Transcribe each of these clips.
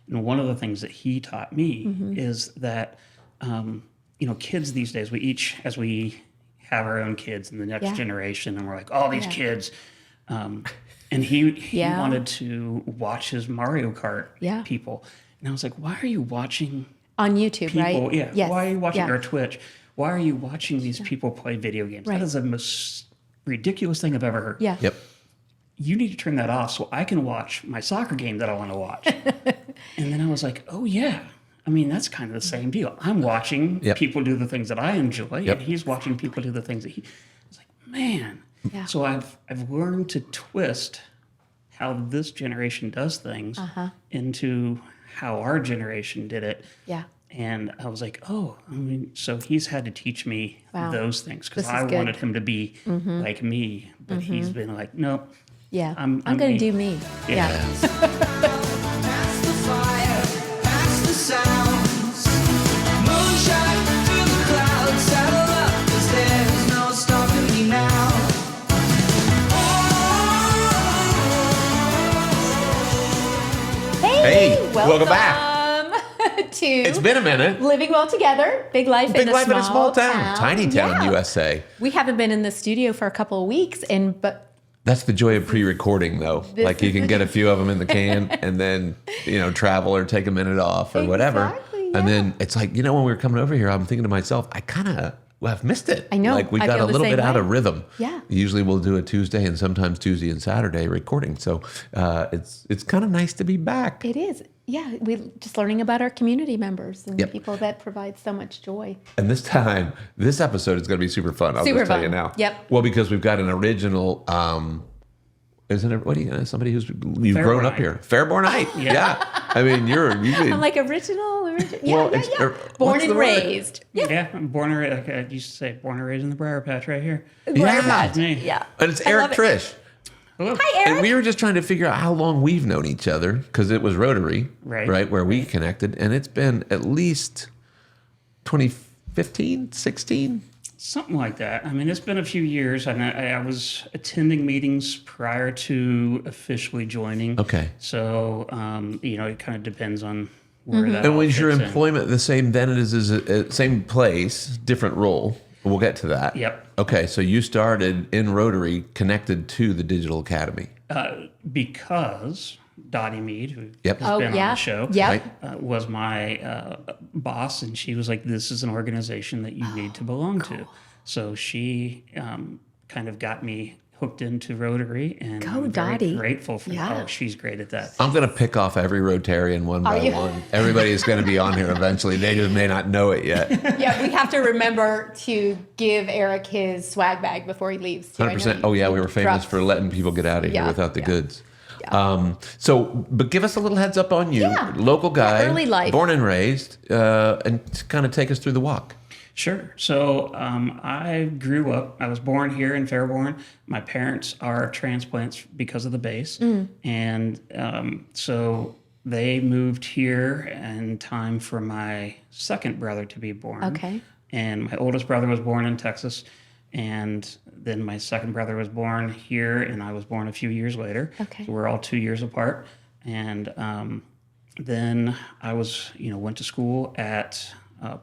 And one of the things that he taught me is that, kids these days, as we have our own kids in the next generation, and we're like, all these kids. And he wanted to watch his Mario Kart people. And I was like, why are you watching on YouTube, people? right? Yeah. Yes. Why are you watching or Twitch? Why are you watching these people play video games? Right. That is the most ridiculous thing I've ever heard. Yeah. Yep. You need to turn that off so I can watch my soccer game that I want to watch. And then I was like, oh, yeah. I mean, that's kind of the same deal. I'm watching people do the things that I enjoy, and he's watching people do the things that he... I was like, man. Yeah. So I've learned to twist how this generation does things into how our generation did it. Yeah. And I was like, so he's had to teach me those things because I good. wanted him to be like me, but he's been like, nope. Yeah. I'm going me. to do me. Yeah. Past the fire, past the sounds. Moonshine through the clouds, saddle up, 'cause there's no stopping me now. Hey, welcome back. To It's been a minute. Living Well Together, Big Life, Big in, life a in a small town. Tiny town, Yeah. USA. We haven't been in the studio for a couple of weeks, but That's the joy of pre-recording, though. Like you can get a few of them in the can and then, travel or take a minute off or whatever. Exactly, And then it's like, when we were coming over here, I'm thinking to myself, I've missed it. I know. Like we I got feel a the little same bit out way. of rhythm. Yeah. Usually we'll do a Tuesday and sometimes Tuesday and Saturday recording. So it's kind of nice to be back. it is. Yeah, we just learning about our community members and Yep. people that provide so much joy. And this episode is going to be super fun. I'll Super just tell you fun. now. Yep. Well, because we've got an original, isn't it? Somebody who's you've grown up Fairbornite. here. Fairbornite. Yeah. I mean, I'm like original. Yeah, Well, yeah, it's- yeah. or- Born what's and the word? raised. Yeah, I'm born and raised, like I used to say, born and raised in the Briar Patch right here. Briar Yeah. Patch. Me. Yeah. And it's I Erik love it. Tritsch. Hello. Hi, Eric. And we were just trying to figure out how long we've known each other because it was Rotary, Right. where we connected. And it's been at least 2015, 16. Something like that. I mean, it's been a few years, and I was attending meetings prior to officially joining. Okay. So, it kind of depends on where that And all was your fits in. employment the same then as same place, different role? We'll get to that. Yep. Okay, so you started in Rotary connected to the Digital Academy. Because Dottie Mead, who Yep. has been on the show, Yep. was my boss, and she was like, "This is an organization that you need to belong to." So she kind of got me hooked into Rotary, and Go, I'm very Dottie. grateful for Yeah. Oh, she's great at that. I'm going to pick off every Rotarian one by you? one. Everybody is going to be on here eventually. They just may not know it yet. Yeah, we have to remember to give Eric his swag bag before he leaves. too. I know 100%. you- Oh, yeah, we you were famous dropped- for letting people get out of here Yeah, without the yeah. goods. But give us a little heads up on you. Yeah. Local guy, Early life. born and raised, and kind of take us through the walk. Sure. So I grew up, I was born here in Fairborn. My parents are transplants because of the base. And so they moved here in time for my second brother to be born. Okay. And my oldest brother was born in Texas. And then my second brother was born here, and I was born a few years later. Okay. So we're all 2 years apart. And then I went to school at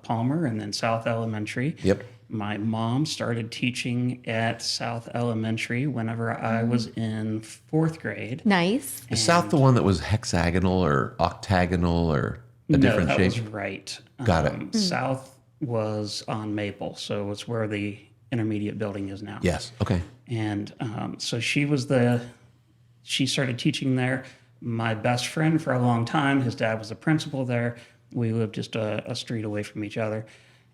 Palmer and then South Elementary. Yep. My mom started teaching at South Elementary whenever I was in fourth grade. Nice. Is South the one that was hexagonal or octagonal or a different that shape? was right. Got it. South was on Maple, so it's where the intermediate building is now. Yes. Okay. And so she started teaching there. My best friend for a long time, his dad was a principal there. We lived just a street away from each other.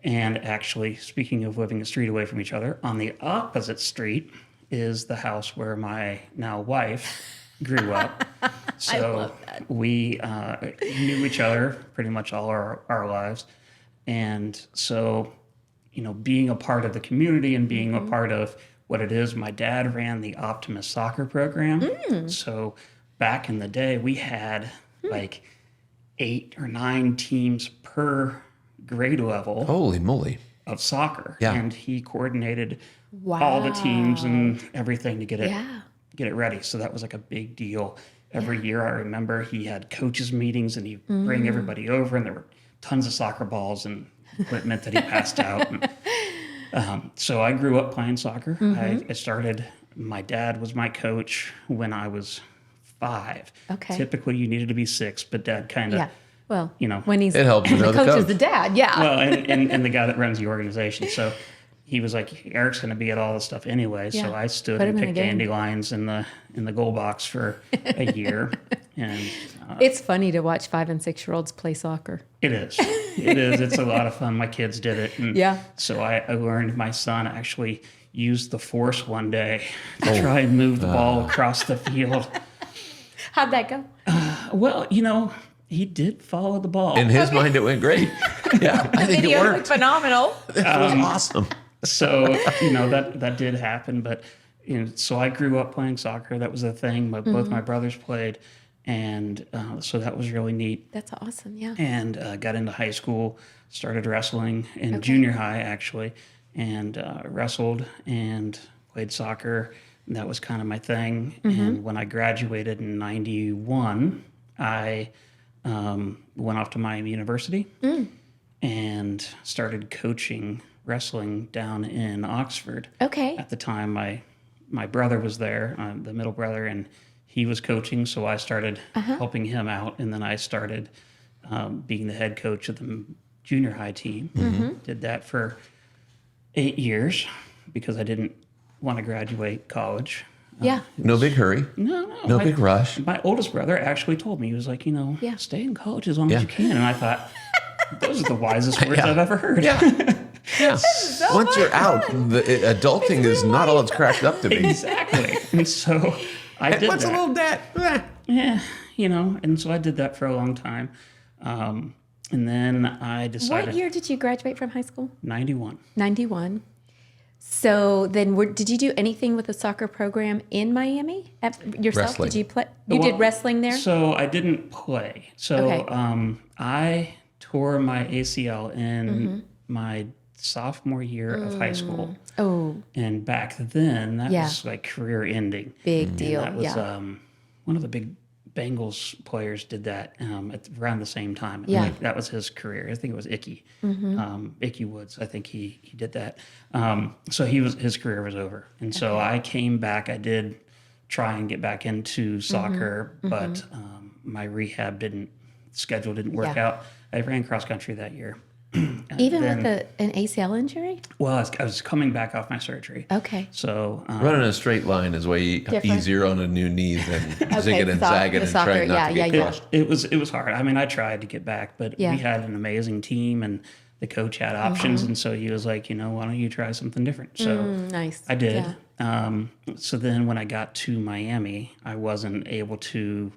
And actually, speaking of living a street away from each other, on the opposite street is the house where my now wife grew up. So love that. we knew each other pretty much all our lives. And so, being a part of the community and being a part of what it is, my dad ran the Optimist soccer program. So back in the day, we had like 8 or 9 teams per grade level Holy moly. of soccer. Yeah. And he coordinated all the teams and everything to get it Yeah. get it ready. So that was like a big deal. every year. I remember he had coaches meetings and he'd bring everybody over, and there were tons of soccer balls and equipment that he passed out. And, so I grew up playing soccer. I started, my dad was my coach when I was 5. Okay. Typically you needed to be 6, but dad kind of, Yeah. Well, you know, when he's It helps to know the the coach is coach. the dad. Yeah. well, and the guy that runs the organization. So he was like, Eric's going to be at all this stuff anyway. So Yeah. I stood Put and him in the picked game. dandelions in the goal box for a year. And It's funny to watch 5 and 6-year-olds play soccer. it is. It's a lot of fun. My kids did it. And Yeah. so I learned, my son actually used the force one day to try and move the ball across the field. How'd that go? Well, he did follow the ball. In his mind, it went great. Yeah, I think it Video worked. phenomenal. It was awesome. So, that did happen. But, so I grew up playing soccer. That was a thing. Both my brothers played. And so that was really neat. That's awesome. Yeah. And got into high school, started wrestling in junior high, actually, and wrestled and played soccer. And that was kind of my thing. And when I graduated in 91, I went off to Miami University and started coaching wrestling down in Oxford. Okay. At the time, my brother was there, the middle brother, and he was coaching, so I started helping him out, and then I started being the head coach of the junior high team. Did that for 8 years because I didn't want to graduate college. Yeah. No big hurry. No. No big rush. My oldest brother actually told me, he was like, Yeah. stay in college as long Yeah. as you can. And I thought, those are the wisest words Yeah. I've ever heard. Yeah. Once you're out, adulting is not all it's cracked up to be. Exactly. And so I did What's that. a little debt? Yeah, and so I did that for a long time. And then I decided What year did you graduate from high school? 91. 91. So then did you do anything with the soccer program in Miami yourself? Wrestling. Did you play? You did wrestling there? So I didn't play. So Okay. I tore my ACL in my sophomore year of high school. Oh, And back then, that Yeah. was like career ending. big deal. And that was Yeah. one of the big Bengals players did that around the same time. Yeah. Like, that was his career. I think it was Icky. Icky Woods. I think he did that. So his career was over. And so I came back. I did try and get back into soccer, but my rehab schedule didn't work Yeah. out. I ran cross country that year. Even then- with an ACL injury? Well, I was coming back off my surgery. Okay. So Running a straight line is way Different. easier on a new knee than zigging and so- zagging the and soccer, trying not to get yeah. crushed. it was hard. I mean, I tried to get back, but Yeah. we had an amazing team, and the coach had options, and so he was like, why don't you try something different? So Nice. I did. Yeah. So then when I got to Miami, I wasn't able to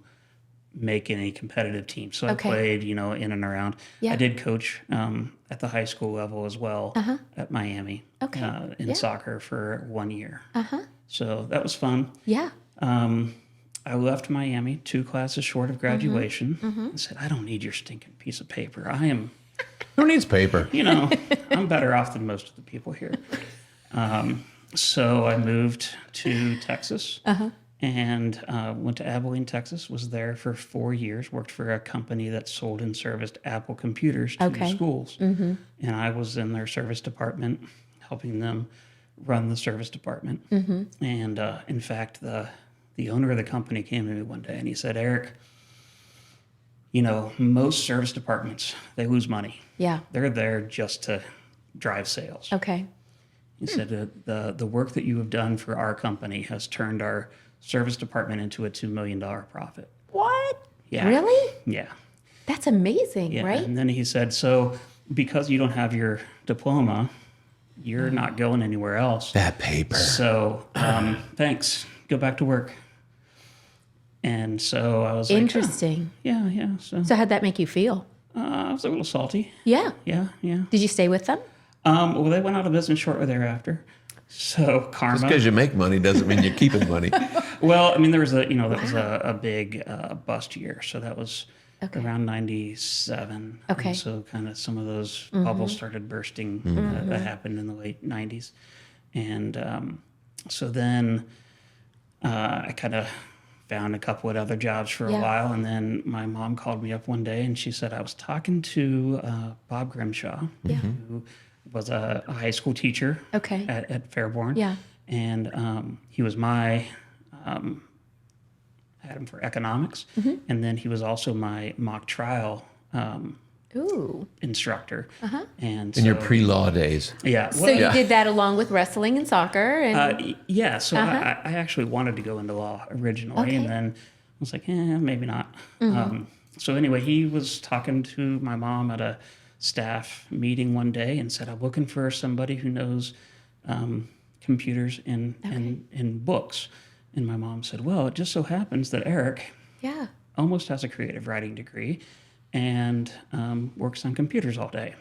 make any competitive teams. So I Okay. played, in and around. Yeah. I did coach at the high school level as well at Miami Okay. in Yeah. soccer for 1 year. Uh-huh. So that was fun. Yeah. I left Miami 2 classes short of graduation. Mm-hmm. I said, I don't need your stinking piece of paper. I am, Who needs paper? I'm better off than most of the people here. So I moved to Texas and went to Abilene, Texas, was there for 4 years, worked for a company that sold and serviced Apple computers to Okay. schools. And I was in their service department, helping them run the service department. And in fact, the owner of the company came to me one day and he said, Eric, most service departments, they lose money. Yeah. They're there just to drive sales. Okay. He said, the work that you have done for our company has turned our service department into a $2 million profit. What? Yeah. Really? Yeah. That's amazing, Yeah. right? And then he said, so because you don't have your diploma, you're not going anywhere else. That paper. So thanks. Go back to work. And so I was Interesting. like, oh, yeah. So how'd that make you feel? I was a little salty. Yeah. Yeah. Did you stay with them? Well, they went out of business shortly thereafter. So karma. Just because you make money doesn't mean you're keeping money. Well, I mean, there was that was a big bust year. So that was around 97. Okay. And so kind of some of those bubbles started bursting that happened in the late 90s. And so then I kind of found a couple of other jobs for a Yeah. while. And then my mom called me up one day and she said, I was talking to Bob Grimshaw, who was a high school teacher Okay. at Fairborn. Yeah. And he was my, I had him for economics. And then he was also my mock trial Ooh. instructor. And In your so- pre-law days. Yeah. So well, you did that along with wrestling and soccer, and yeah, so I actually wanted to go into law originally, Okay. and then I was like, maybe not. So anyway, he was talking to my mom at a staff meeting one day and said, I'm looking for somebody who knows computers and books. And my mom said, well, it just so happens that Erik yeah. almost has a creative writing degree and works on computers all day,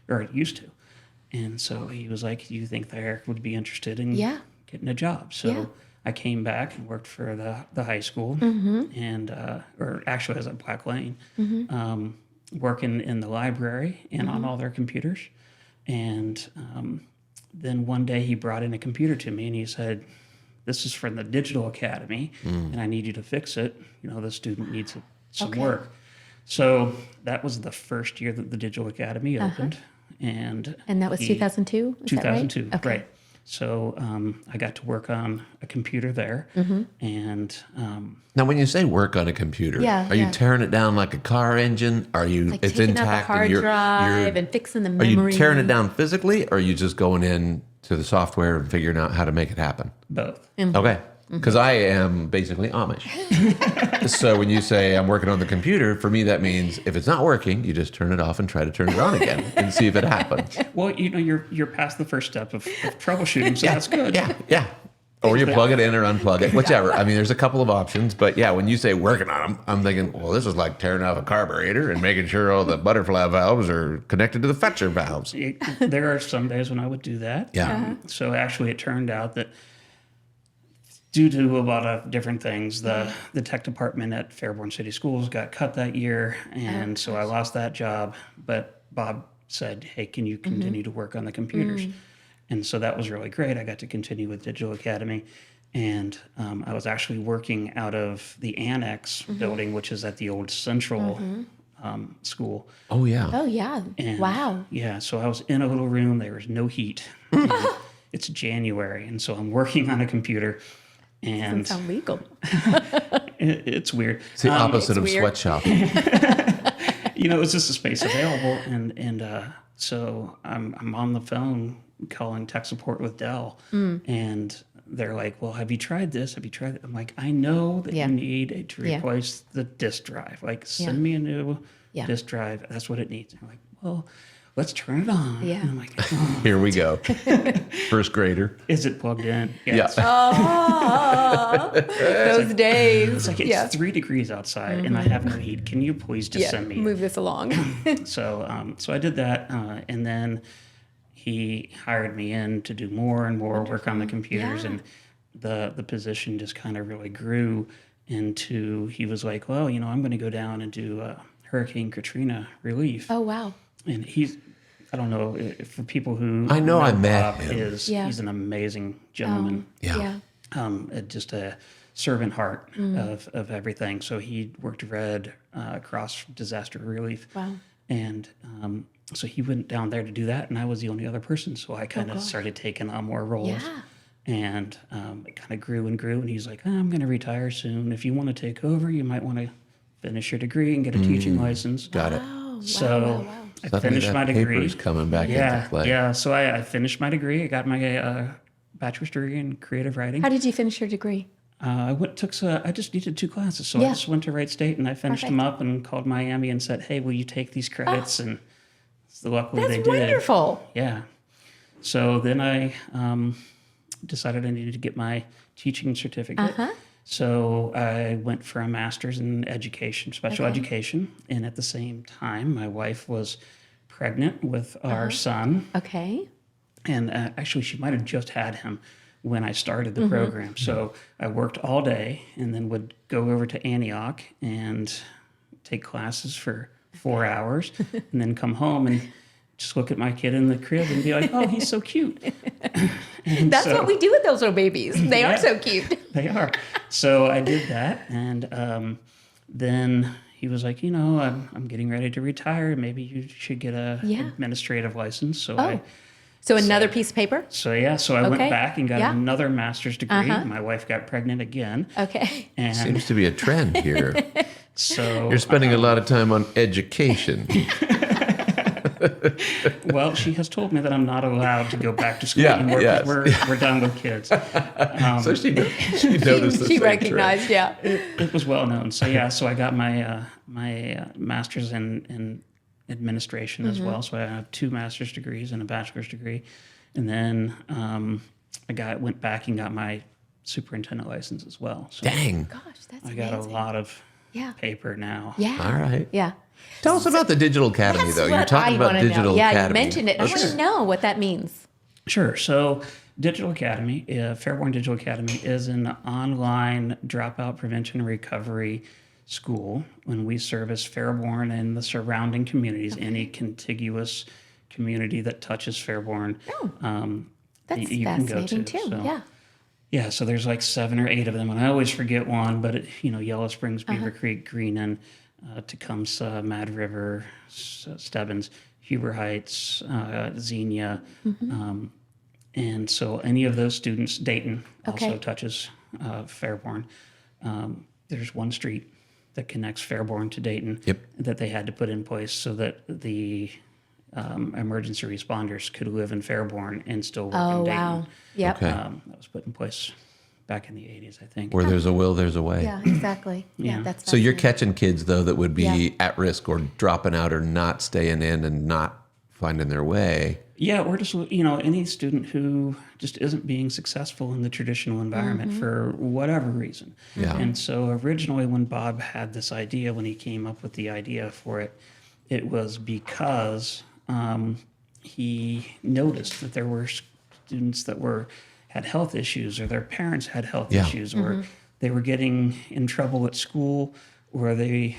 or used to. And so he was like, do you think that Erik would be interested in Yeah. getting a job? So Yeah. I came back and worked for the high school, and or actually I was at Black Lane, working in the library and on all their computers. And then one day he brought in a computer to me and he said, this is from the Digital Academy, and I need you to fix it. You know, the student needs some Okay. work. So that was the first year that the Digital Academy opened. And And that was 2002? Is that right? 2002, Okay. right. So I got to work on a computer there. And Now, when you say work on a computer, Yeah, are you yeah. tearing it down like a car engine? Are you Like it's taking out intact the hard and drive and fixing the are memory. you tearing it down physically, or are you just going in to the software and figuring out how to make it happen? both. Okay. Because I am basically Amish. So when you say I'm working on the computer, for me that means if it's not working, you just turn it off and try to turn it on again and see if it happens. Well, you know, you're past the first step of troubleshooting, so that's good. Yeah. Or you plug it in or unplug it, whichever. I mean, there's a couple of options, but yeah, when you say working on them, I'm thinking, well, this is like tearing off a carburetor and making sure all the butterfly valves are connected to the fetcher valves. There are some days when I would do that. Yeah. So actually, it turned out that due to a lot of different things, the tech department at Fairborn City Schools got cut that year, and so I lost that job. But Bob said, "Hey, can you continue to work on the computers?" And so that was really great. I got to continue with Digital Academy, and I was actually working out of the annex building, which is at the old Central school. Oh, yeah. Oh, yeah. And, Wow. Yeah, so I was in a little room. There was no heat. And it's January, and so I'm working on a computer, and Sounds legal. it's weird. It's the opposite of weird. sweatshop. You know, it's just a space available, and so I'm on the phone calling tech support with Dell, and they're like, "Well, have you tried this? Have you tried it?" I'm like, "I know that Yeah. you need to Yeah. replace the disk drive. Like, send Yeah. me a new Yeah. disk drive. That's what it needs." I'm like, "Well, let's turn it on." Yeah. And I'm like, "Oh, Here we go. First grader. is it plugged in?" Yeah. It's, Those days. it's like it's 3 degrees outside, and I have no heat. Can you please just send me? Move this along. So I did that, and then he hired me in to do more and more work on the computers, Yeah. and the position just kind of really grew into. He was like, "Well, you know, I'm going to go down and do Hurricane Katrina relief," Oh, wow. and he's. I don't know if for people who I know I met Bob him. is Yeah. he's an amazing gentleman. Yeah. Just a servant heart Mm. of everything. So he worked red cross disaster relief. Wow. And so he went down there to do that, and I was the only other person. So I kind of gosh. started taking on more roles. Yeah. And it kind of grew and grew. And he's like, I'm going to retire soon. If you want to take over, you might want to finish your degree and get a teaching license. Got it. Wow. So wow. I Suddenly finished that my degree. paper's coming back Yeah, into play. yeah. So I finished my degree. I got my bachelor's degree in creative writing. How did you finish your degree? I just needed 2 classes, so Yeah. I just went to Wright State and I finished them up and called Miami and said, "Hey, will you take these credits?" And so luckily That's they did. wonderful. Yeah. So then I decided I needed to get my teaching certificate. So I went for a master's in education, special education, and at the same time, my wife was pregnant with our son. Okay. And actually, she might have just had him when I started the program. So I worked all day and then would go over to Antioch and take classes for 4 hours and then come home. And just look at my kid in the crib and be like, oh, he's so cute. And That's so- what we do with those little babies. They are Yeah. so cute. They are. So I did that. And then he was like, I'm getting ready to retire. Maybe you should get a Yeah. administrative license. So Oh. So another piece of paper? So I went Okay. back and got Yeah. another master's degree. Uh-huh. My wife got pregnant again. Okay. And Seems to be a trend here. so You're spending a lot of time on education. well, she has told me that I'm not allowed to go back to school Yeah, anymore yes. because we're done with kids. So she noticed the She same recognized, trend. yeah. It was well known. So I got my master's in administration as well. So I have 2 master's degrees and a bachelor's degree, and then went back and got my superintendent license as well. So Dang. Gosh, that's I got amazing. a lot of Yeah. paper now. Yeah. All right. Yeah. Tell us about the Digital Academy, That's though. You're what talking I about wanna know. Digital Yeah, Academy. you mentioned it. I want to know what that means. Sure. So, Digital Academy, Fairborn Digital Academy, is an online dropout prevention and recovery school. When we service Fairborn and the surrounding communities, any contiguous community that touches Fairborn, That's you can go fascinating to. too. So, Yeah. yeah. So there's like 7 or 8 of them, and I always forget one. But Yellow Springs, Beaver Creek, Greenon, Tecumseh, Mad River, Stebbins, Huber Heights, Xenia. And so any of those students, Dayton also Okay. touches Fairborn. There's one street that connects Fairborn to Dayton Yep. that they had to put in place so that the emergency responders could live in Fairborn and still work Oh, in Dayton. wow. Yep. Okay. That was put in place back in the 80s, I think. Where there's a will, there's a way. Yeah, exactly. Yeah, Yeah. that's So you're fascinating. catching kids, though, that would be Yeah. at risk or dropping out or not staying in and not finding their way. Yeah, we're just, any student who just isn't being successful in the traditional environment for whatever reason. Yeah. And so originally when Bob had this idea, when he came up with the idea for it, it was because he noticed that there were students that had health issues, or their parents had health Yeah. issues, or they were getting in trouble at school, or we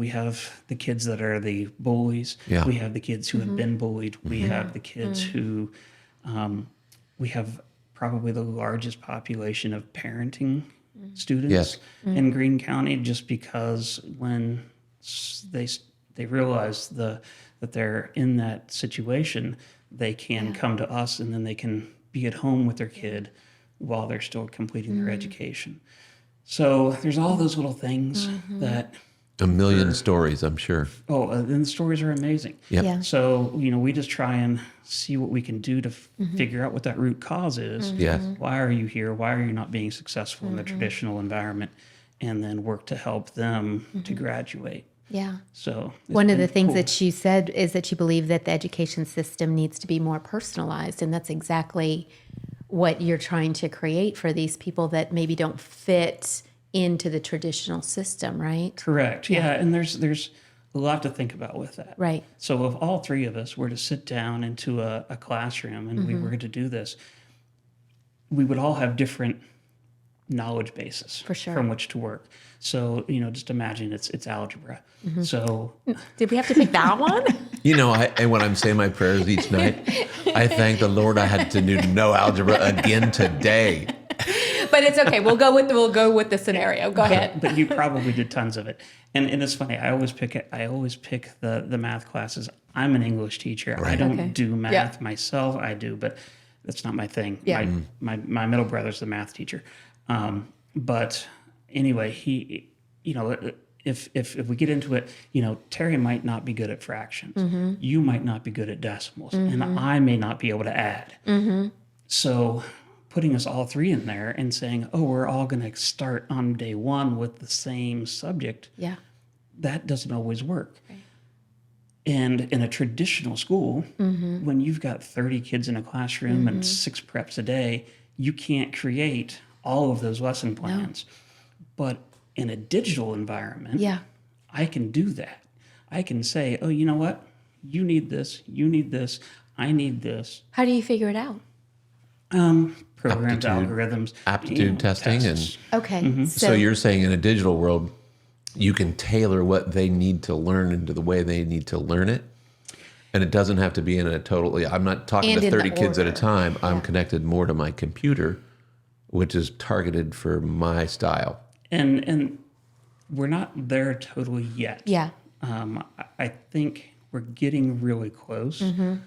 have the kids that are the bullies. Yeah. We have the kids who have been bullied. We have the kids who, we have probably the largest population of parenting students Yes. in Greene County, just because when they realize that they're in that situation, they can come to us, and then they can be at home with their kid while they're still completing their education. So there's all those little things that, A million stories, I'm sure. and the stories are amazing. Yep. Yeah. So, we just try and see what we can do to figure out what that root cause is. Yes. Why are you here? Why are you not being successful in the traditional environment? And then work to help them to graduate. Yeah. So it's One of the been things cool. that you said is that you believe that the education system needs to be more personalized. And that's exactly what you're trying to create for these people that maybe don't fit into the traditional system, right? Correct. Yeah. And there's a lot to think about with that. Right. So if all 3 of us were to sit down into a classroom and we were to do this, we would all have different knowledge bases For sure. from which to work. So, just imagine it's algebra. So Did we have to pick that one? And when I'm saying my prayers each night, I thank the Lord I had to do no algebra again today. But it's okay. We'll go with the scenario. Go ahead. but you probably did tons of it. And it's funny. I always pick the math classes. I'm an English teacher. I don't Okay. do math Yeah. myself. I do, but that's not my thing. Yeah. My middle brother's the math teacher. But anyway, he, if we get into it, Terry might not be good at fractions. You might not be good at decimals, and I may not be able to add. So putting us all 3 in there and saying, oh, we're all going to start on day 1 with the same subject, Yeah. that doesn't always work. And in a traditional school, when you've got 30 kids in a classroom and 6 preps a day, you can't create all of those lesson plans. But in a digital environment, Yeah. I can do that. I can say, oh, you know what? You need this, I need this. How do you figure it out? Programs, algorithms, Aptitude testing tests. Okay. So you're saying in a digital world, you can tailor what they need to learn into the way they need to learn it. And it doesn't have to be in a totally, I'm not talking And to in the 30 kids at a order. time. I'm Yeah. connected more to my computer, which is targeted for my style. And we're not there totally yet. Yeah. I think we're getting really close. And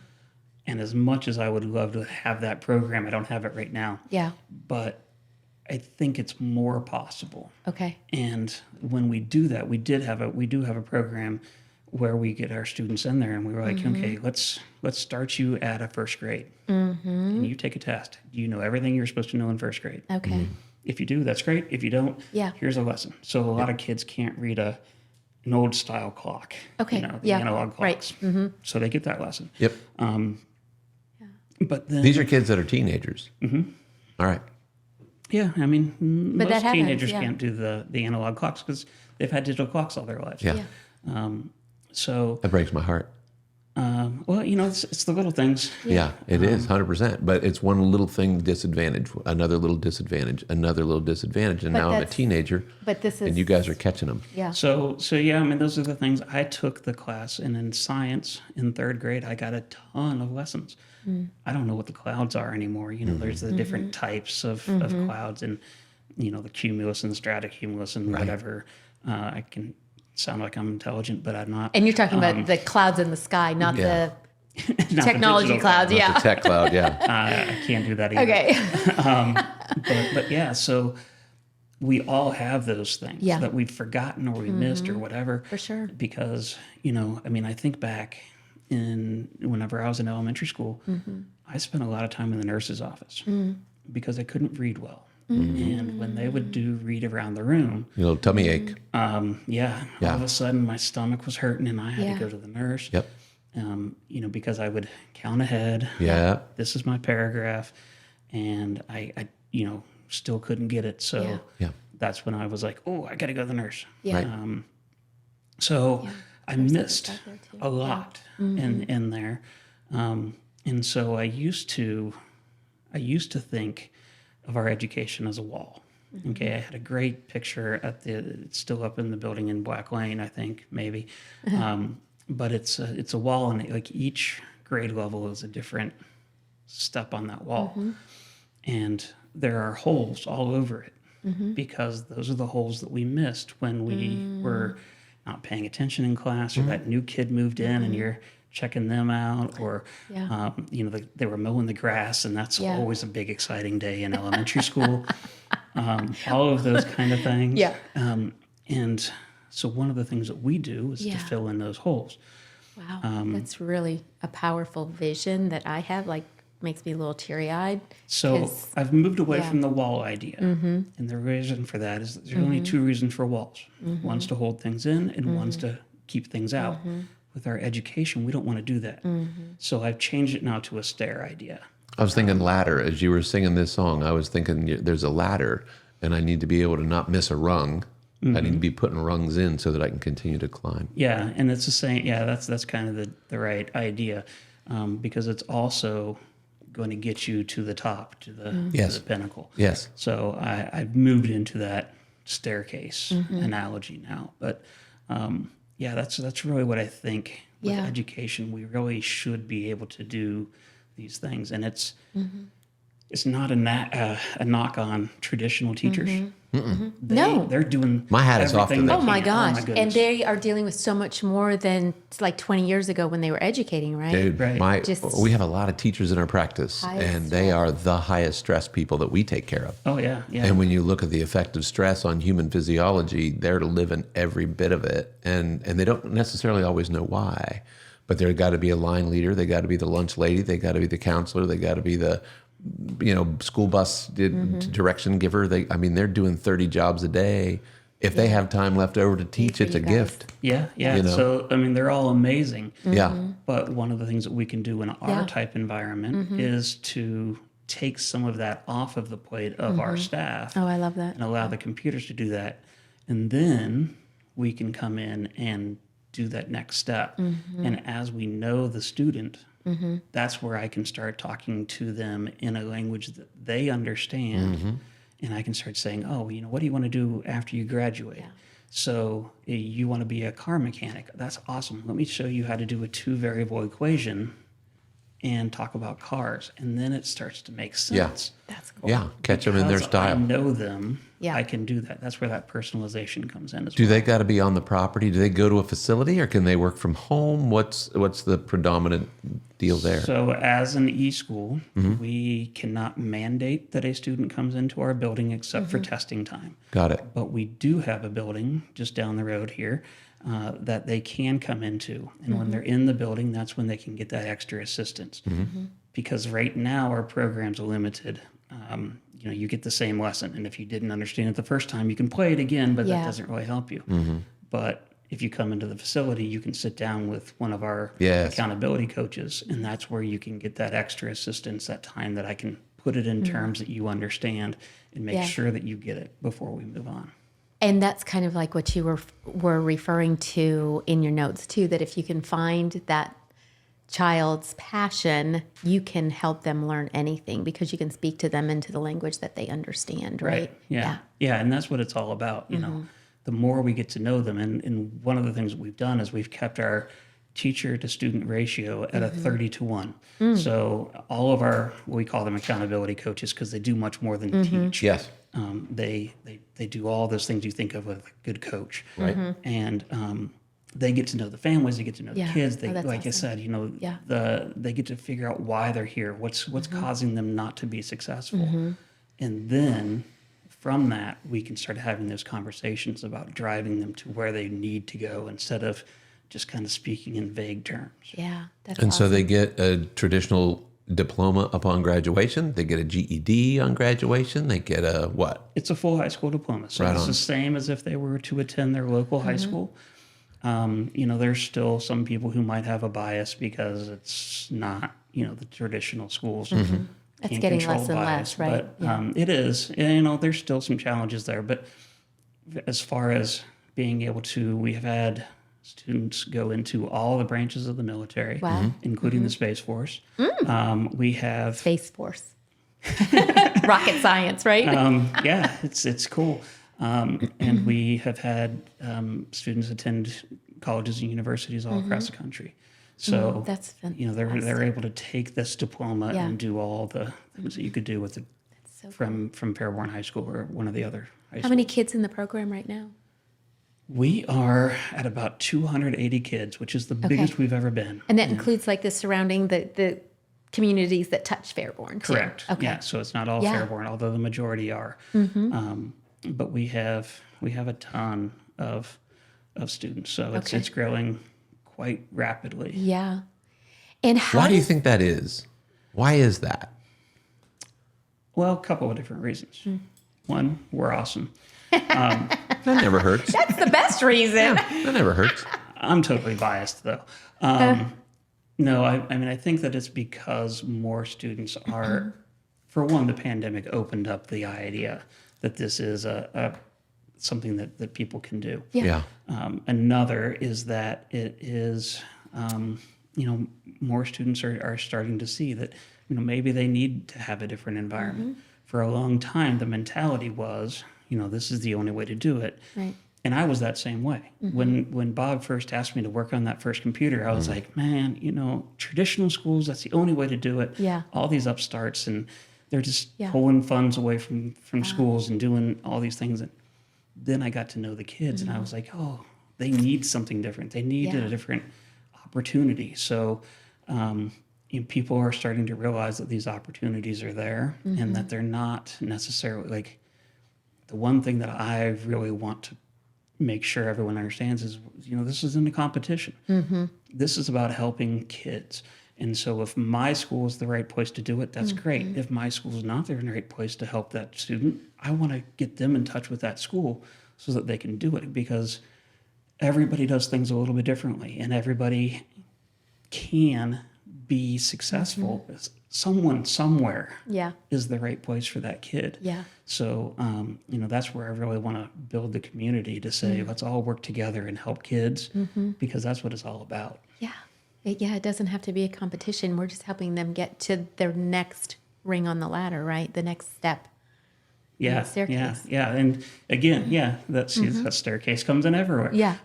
as much as I would love to have that program, I don't have it right now. Yeah. But I think it's more possible. Okay. And when we do that, we do have a program where we get our students in there, and we were like, okay, let's start you at a first grade, and you take a test. You know everything you're supposed to know in first grade. Okay. If you do, that's great. If you don't, Yeah. here's a lesson. So a lot of kids can't read an old style clock. Okay. The Yeah. analog Right. clocks. So they get that lesson. Yep. But then These are kids that are teenagers. All right. yeah, I mean, But that most happens, teenagers yeah. can't do the analog clocks because they've had digital clocks all their lives. Yeah. So, That breaks my heart. well, it's the little things. Yeah, it is 100%. But it's one little thing disadvantage, another little disadvantage, another little disadvantage. And But now I'm a that's- teenager, But this is. and you guys are catching them. Yeah. So yeah, I mean, those are the things. I took the class, and in science in third grade, I got a ton of lessons. I don't know what the clouds are anymore. There's the different types of clouds, and the cumulus and stratocumulus and whatever. I can sound like I'm intelligent, but I'm not. And you're talking about the clouds in the sky, not Yeah. the Not the technology digital clouds. The Yeah. tech cloud, yeah. I can't do that either. Okay. But yeah, so we all have those things Yeah. that we've forgotten or we missed or whatever. For sure. Because, I mean, I think back whenever I was in elementary school, I spent a lot of time in the nurse's office because I couldn't read well. And when they would do read around the room, A little tummy ache. all Yeah. of a sudden my stomach was hurting and I had Yeah. to go to the nurse. Yep. Because I would count ahead. Yeah. This is my paragraph, and I still couldn't get it. So Yeah. Yeah. that's when I was like, oh, I got to go to the nurse. Yeah. Right. So I missed stuff there too. a lot in there, and so I used to think of our education as a wall. Okay, I had a great picture it's still up in the building in Black Lane, I think maybe, but it's a wall, and like each grade level is a different step on that wall, and there are holes all over it because those are the holes that we missed when we were not paying attention in class, or that new kid moved in and you're checking them out, or Yeah. they were mowing the grass, and that's Yeah. always a big exciting day in elementary school. All of those kind of things. Yeah. And so one of the things that we do is Yeah. to fill in those holes. Wow. That's really a powerful vision that I have. Like, makes me a little teary eyed. So 'Cause- I've moved away yeah. from the wall idea. And the reason for that is that there's only two reasons for walls. One's to hold things in, and one's to keep things out. With our education, we don't want to do that. So I've changed it now to a stair idea. I was thinking ladder. As you were singing this song, I was thinking there's a ladder, and I need to be able to not miss a rung. I need to be putting rungs in so that I can continue to climb. Yeah, and it's the same. Yeah, that's kind of the right idea, because it's also going to get you to the top, to the pinnacle. Yes. So I've moved into that staircase analogy now. But yeah, that's really what I think with Yeah. education. We really should be able to do these things, and it's not a knock on traditional teachers. No. They're doing My hat is off to everything them. Oh my they can. gosh. And goodness. they are dealing with so much more than like 20 years ago when they were educating, right? Dude, Right. we have a lot of teachers in our practice, Highest and they are the highest stress people that we take care of. Oh yeah, yeah. And when you look at the effect of stress on human physiology, they're living every bit of it. And they don't necessarily always know why, but there got to be a line leader. They got to be the lunch lady. They got to be the counselor. They got to be the, school bus direction giver. They're doing 30 jobs a day. If they have time left over to teach, for it's a you guys. gift. Yeah, yeah. You know? So I mean, they're all amazing. Yeah. But one of the things that we can do in our Yeah. type environment is to take some of that off of the plate of our staff Oh, I love that. and allow the computers to do that, and then we can come in and do that next step. And as we know the student, that's where I can start talking to them in a language that they understand. And I can start saying, oh, what do you want to do after you graduate? So you want to be a car mechanic. That's awesome. Let me show you how to do a 2-variable equation and talk about cars. And then it starts to make sense. That's cool. Yeah, catch them in their Because style. I know them. Yeah. I can do that. That's where that personalization comes in as Do well. they got to be on the property? Do they go to a facility, or can they work from home? What's the predominant deal there? So as an e-school, we cannot mandate that a student comes into our building except for testing time. Got it. But we do have a building just down the road here that they can come into. And when they're in the building, that's when they can get that extra assistance. Because right now our programs are limited. You get the same lesson. And if you didn't understand it the first time, you can play it again, but that doesn't really help you. But if you come into the facility, you can sit down with one of our accountability coaches, and that's where you can get that extra assistance, that time that I can put it in terms that you understand and make sure that you get it before we move on. And that's kind of like what you were referring to in your notes too, that if you can find that child's passion, you can help them learn anything because you can speak to them into the language that they understand, right? Yeah. And that's what it's all about. You know, the more we get to know them. And one of the things that we've done is we've kept our teacher to student ratio at a 30-to-1. So all of our, we call them accountability coaches because they do much more than teach. Yes. They do all those things you think of with a good coach. Right. And they get to know the families, they get to know the kids. They, that's like I awesome. said, they get to figure out why they're here, what's causing them not to be successful. And then from that, we can start having those conversations about driving them to where they need to go instead of just kind of speaking in vague terms. Yeah, that's And so awesome. they get a traditional diploma upon graduation. They get a GED on graduation. They get a what? It's a full high school diploma. So Right it's on. the same as if they were to attend their local high school. There's still some people who might have a bias because it's not, the traditional schools. It's Can't getting control less and bias, less, right? But it is. And, there's still some challenges there. But as far as being able to, we have had students go into all the branches of the military, Wow. including the Space Force. We have, Space Force. Rocket science, right? it's cool. And we have had students attend colleges and universities all across the country. So That's they're able to take this diploma and do all the things that you could do with it so from Fairborn High School or one of the other high schools. How many kids in the program right now? We are at about 280 kids, which is the biggest we've ever been. And that includes like the surrounding, the communities that touch Fairborn, too. Correct. Okay. Yeah. So it's not all Yeah. Fairborn, although the majority are. But we have a ton of students, so it's growing quite rapidly. Yeah. And how Why do you does- think that is? Why is that? Well, a couple of different reasons. One, we're awesome. That never hurts. That's the best reason. That never hurts. I'm totally biased, though. No, I think that it's because more students are, for one, the pandemic opened up the idea that this is a something that people can do. Yeah. Another is that it is, more students are starting to see that, maybe they need to have a different environment. For a long time, the mentality was, this is the only way to do it. Right. And I was that same way. When Bob first asked me to work on that first computer, I was like, man, traditional schools, that's the only way to do it. Yeah. All these upstarts, and they're just pulling funds away from schools and doing all these things. And then I got to know the kids, and I was like, oh, they need something different. They need a different opportunity. So people are starting to realize that these opportunities are there and that they're not necessarily like the one thing that I really want to make sure everyone understands is, this isn't a competition. This is about helping kids. And so if my school is the right place to do it, that's great. If my school is not the right place to help that student, I want to get them in touch with that school so that they can do it, because everybody does things a little bit differently and everybody can be successful. Someone somewhere is the right place for that kid. Yeah. So, that's where I really want to build the community to say, let's all work together and help kids because that's what it's all about. Yeah. It doesn't have to be a competition. We're just helping them get to their next ring on the ladder, right? The next step. Yeah, staircase. yeah. And again, that staircase comes in everywhere. Yeah.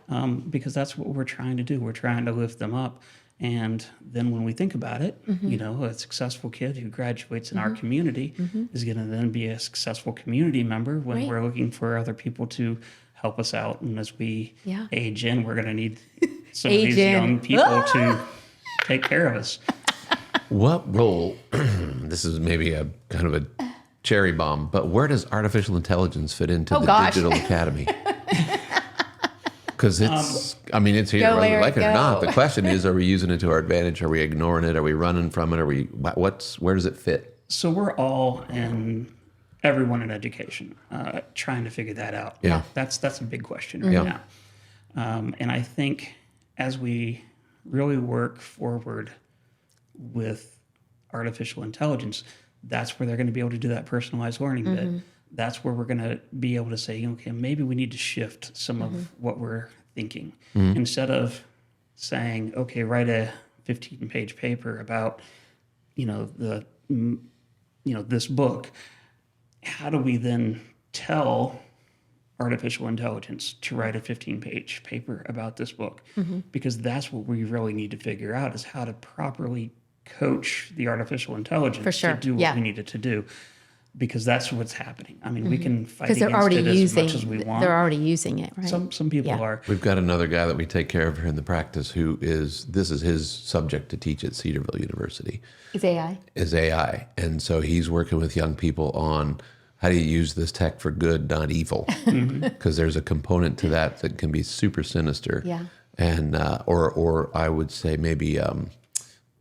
Because that's what we're trying to do. We're trying to lift them up. And then when we think about it, a successful kid who graduates in our community is going to then be a successful community member when Right. we're looking for other people to help us out. And as we Yeah. age in, we're going to need some of Age these in. young people to take care of us. What role, this is maybe a kind of a cherry bomb, but where does artificial intelligence fit into the gosh. Digital Academy? Because it's here, Go, whether we Erik, like it or go. not. The question is, are we using it to our advantage? Are we ignoring it? Are we running from it? Where does it fit? So we're all everyone in education trying to figure that out. Yeah. That's a big question right now. And I think as we really work forward with artificial intelligence, that's where they're going to be able to do that personalized learning bit. That's where we're going to be able to say, okay, maybe we need to shift some of what we're thinking. Instead of saying, okay, write a 15-page paper about, this book. How do we then tell artificial intelligence to write a 15-page paper about this book? Because that's what we really need to figure out, is how to properly coach the artificial intelligence For sure. to do what Yeah. we need it to do. Because that's what's happening. I mean, we can fight Because against they're already it as using. much as we want. They're already using it, right? Some people Yeah. are. We've got another guy that we take care of here in the practice this is his subject to teach at Cedarville University, Is AI. is AI. And so he's working with young people on how do you use this tech for good, not evil? Because there's a component to that can be super sinister. Yeah. And, or I would say maybe,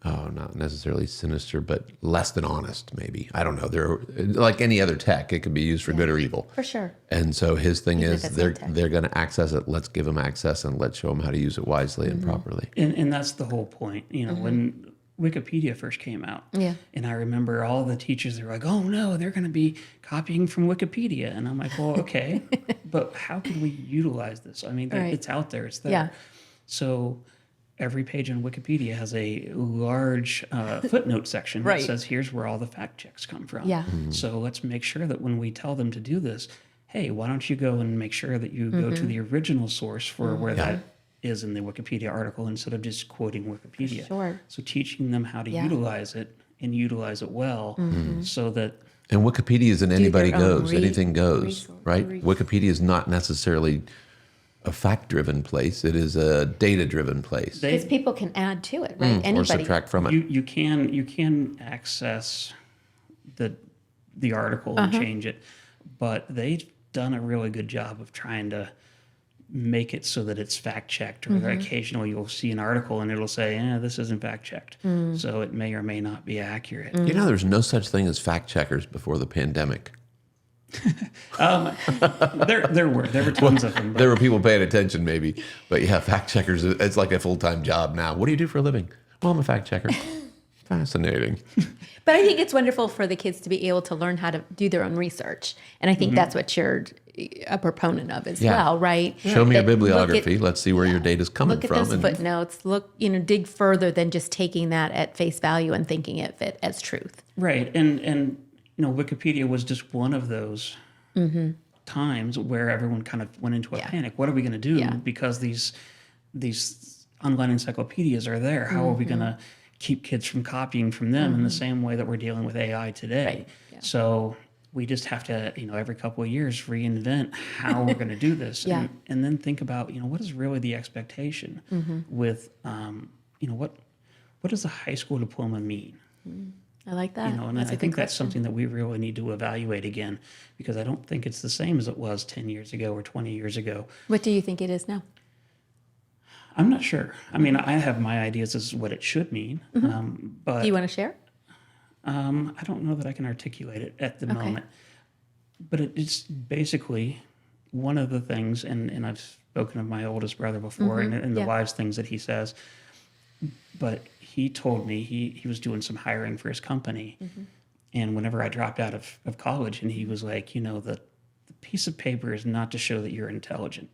not necessarily sinister, but less than honest, maybe. I don't know. They're like any other tech. It could be used for good or evil. For sure. And so his thing Even is if it's they're not tech. they're going to access it. Let's give them access and let's show them how to use it wisely and properly. And that's the whole point. When Wikipedia first came out, Yeah. and I remember all the teachers, they were like, oh no, they're going to be copying from Wikipedia. And I'm like, well, okay, but how can we utilize this? I mean, Right. it's out there, it's there. Yeah. So every page on Wikipedia has a large footnote section Right. that says, here's where all the fact checks come from. Yeah. So let's make sure that when we tell them to do this, hey, why don't you go and make sure that you go to the original source for where that is in the Wikipedia article instead of just quoting Wikipedia. Sure. So teaching them how to Yeah. utilize it and utilize it well so that And Wikipedia isn't anybody their own goes. Anything goes, resource- right? Wikipedia is not necessarily a fact-driven place. It is a data-driven place. Because people can add to it, right? Or Anybody. subtract from it. you can access the article and change it, but they've done a really good job of trying to make it so that it's fact checked. Or occasionally you'll see an article and it'll say, this isn't fact checked, so it may or may not be accurate. You know, there's no such thing as fact checkers before the pandemic. There were tons of them. But There were people paying attention, maybe, but yeah, fact checkers. It's like a full-time job now. What do you do for a living? Well, I'm a fact checker. Fascinating. But I think it's wonderful for the kids to be able to learn how to do their own research. And I think that's what you're a proponent of as Yeah. well, right? Show me your That look at- bibliography. Let's see where your data's coming Look at from. those and- footnotes. Look, dig further than just taking that at face value and thinking it fit as truth. Right, and Wikipedia was just one of those times where everyone kind of went into a Yeah. panic. What are we going to do? Yeah. Because these online encyclopedias are there. How are we going to keep kids from copying from them in the same way that we're dealing with AI today? Right, yeah. So we just have to, every couple of years reinvent how we're going to do this, Yeah. and then think about, what is really the expectation with, what does a high school diploma mean? I like that. And That's I a think good that's question. something that we really need to evaluate again, because I don't think it's the same as it was 10 years ago or 20 years ago. What do you think it is now? I'm not sure. I mean, I have my ideas as what it should mean, but Do you want to share? I don't know that I can articulate it at the moment. But it's basically one of the things, and I've spoken of my oldest brother before, and the Yeah. wise things that he says, but he told me he was doing some hiring for his company. And whenever I dropped out of college, and he was like, the piece of paper is not to show that you're intelligent.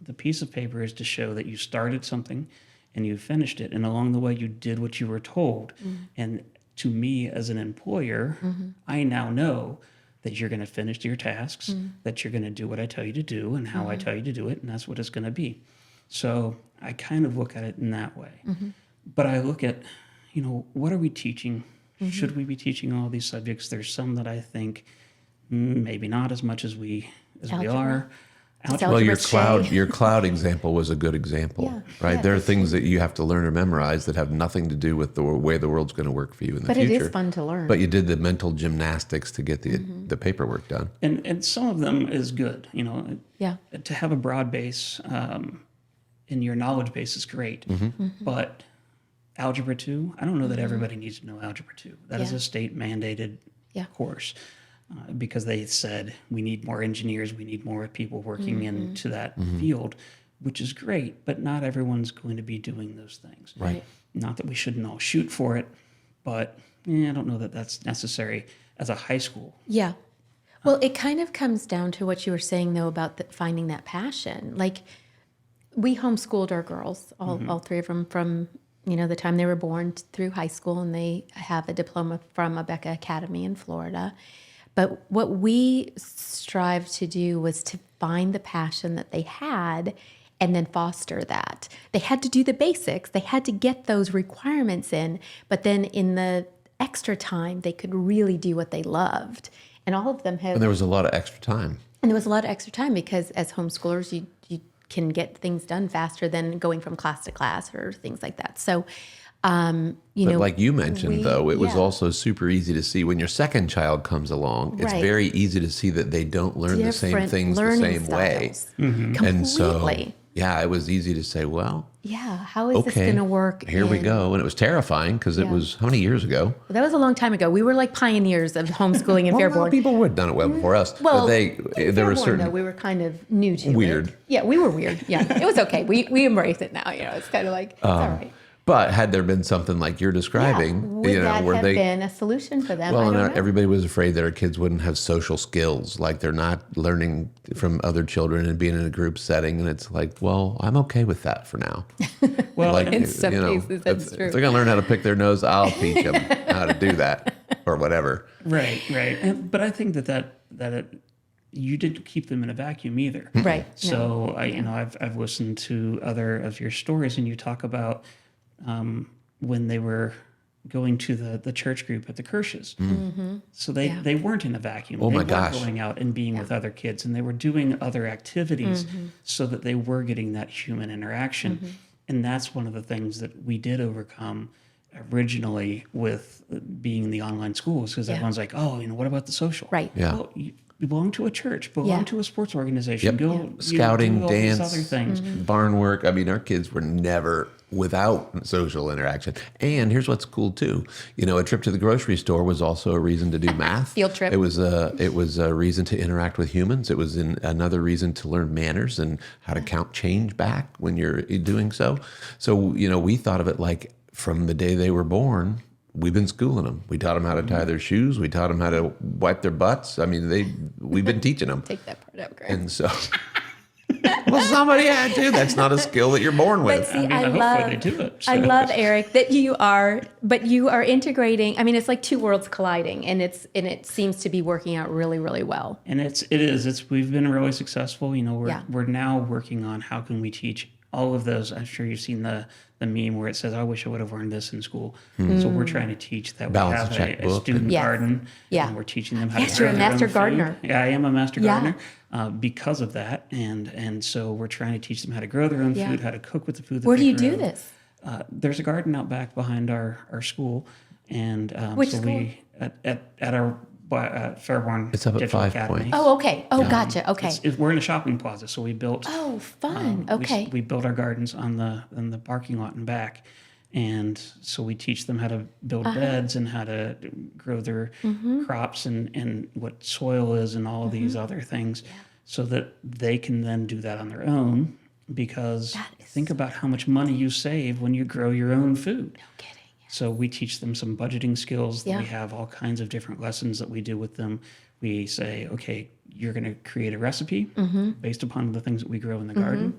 The piece of paper is to show that you started something and you finished it. And along the way, you did what you were told. And to me, as an employer, I now know that you're going to finish your tasks, that you're going to do what I tell you to do and how I tell you to do it, and that's what it's going to be. So I kind of look at it in that way. But I look at, what are we teaching? Should we be teaching all these subjects? There's some that I think maybe not as much as we are. Well, your Algebra your cloud example was a good example, Yeah, right? yeah, There are it's things that you have to learn or memorize that have nothing to do with the way the world's going to work for you in the But future. it is fun to learn. But you did the mental gymnastics to get the paperwork done. And some of them is good, Yeah. to have a broad base in your knowledge base is great. But Algebra 2, I don't know that everybody needs to know Algebra 2. That is Yeah. a state mandated Yeah. course because they said we need more engineers, we need more people working into that field, which is great, but not everyone's going to be doing those things. Right. Not that we shouldn't all shoot for it, but I don't know that that's necessary as a high school. Yeah. Well, it kind of comes down to what you were saying, though, about finding that passion. Like, we homeschooled our girls, all three of them, from the time they were born through high school, and they have a diploma from Rebecca Academy in Florida. But what we strived to do was to find the passion that they had and then foster that. They had to do the basics. They had to get those requirements in, but then in the extra time, they could really do what they loved. And all of them have. And there was a lot of extra time. And there was a lot of extra time because as homeschoolers, you can get things done faster than going from class to class or things like that. So, But like you mentioned, though, it was also super easy to see when your second child comes along. It's Right. very easy to see that they don't learn the same Different things the learning same way. styles. And so, Completely. yeah, it was easy to say, well, Yeah, how is this okay, going to work? here we go. And it was terrifying because it Yeah. was how many years ago? Well, that was a long time ago. We were like pioneers of homeschooling in Well, Fairborn. people would have done it well before us. Well, but in there were Fairborn, certain though, we were kind of new to Weird. it. Yeah, we were weird. Yeah, it was okay. We embrace it now. It's kind of like, it's all right. But had there been something like you're describing, Would that where have been a solution for them? I well, don't and know. everybody was afraid that our kids wouldn't have social skills, like they're not learning from other children and being in a group setting. And it's like, well, I'm okay with that for now. Well, Like, In some cases, that's if true. they're going to learn how to pick their nose, I'll teach them how to do that or whatever. right. But I think you didn't keep them in a vacuum either. Right. So I've listened to other of your stories, and you talk about when they were going to the church group at the Kirsches. So they weren't in a vacuum. Oh they my were gosh. going out and being with other kids, and they were doing other activities so that they were getting that human interaction. And that's one of the things that we did overcome originally with being in the online schools, because everyone's like, oh, what about the social? Right. Yeah. Well, you belong to a church, belong to a sports organization, Yep. go Scouting, do all these dance, other things. barn work. I mean, our kids were never without social interaction. And here's what's cool too. A trip to the grocery store was also a reason to do math. Field trip. It was a reason to interact with humans. It was another reason to learn manners and how to count change back when you're doing so. So, we thought of it like from the day they were born, we've been schooling them. We taught them how to tie their shoes. We taught them how to wipe their butts. I mean, we've been teaching them. Take that part out, Greg. And so, well, somebody had to. That's not a skill that you're born But with. see, I hopefully they do it. I So- love, Eric, that you are integrating. I mean, it's like two worlds colliding, and it seems to be working out really, really well. And we've been really successful. Yeah. We're now working on how can we teach all of those. I'm sure you've seen the meme where it says, I wish I would have learned this in school. So we're trying to teach that. Balance we the have a checkbook. student Yes. garden. Yeah. And we're teaching them how Yes, to you're a grow their master own food. gardener. Yeah, I am a master Yeah. gardener because of that. And so we're trying to teach them how to grow their own Yeah. food, how to cook with the food that Where they do you do grow. this? There's a garden out back behind our school. And Which so school? we, at our Fairborn It's up at Digital 5 Academy. Points. Oh, okay. Oh, gotcha. Okay. We're in a shopping plaza, so we built. Oh, fun. we- Okay. We built our gardens on the parking lot and back, and so we teach them how to build Uh-huh. beds and how to grow their Mm-hmm. crops and what soil is and all of these other things, so that they can then do that on their own. Because think about how much money you save when you grow your own food. No kidding. So we teach them some budgeting skills. Yeah. We have all kinds of different lessons that we do with them. We say, okay, you're going to create a recipe based upon the things that we grow in the garden.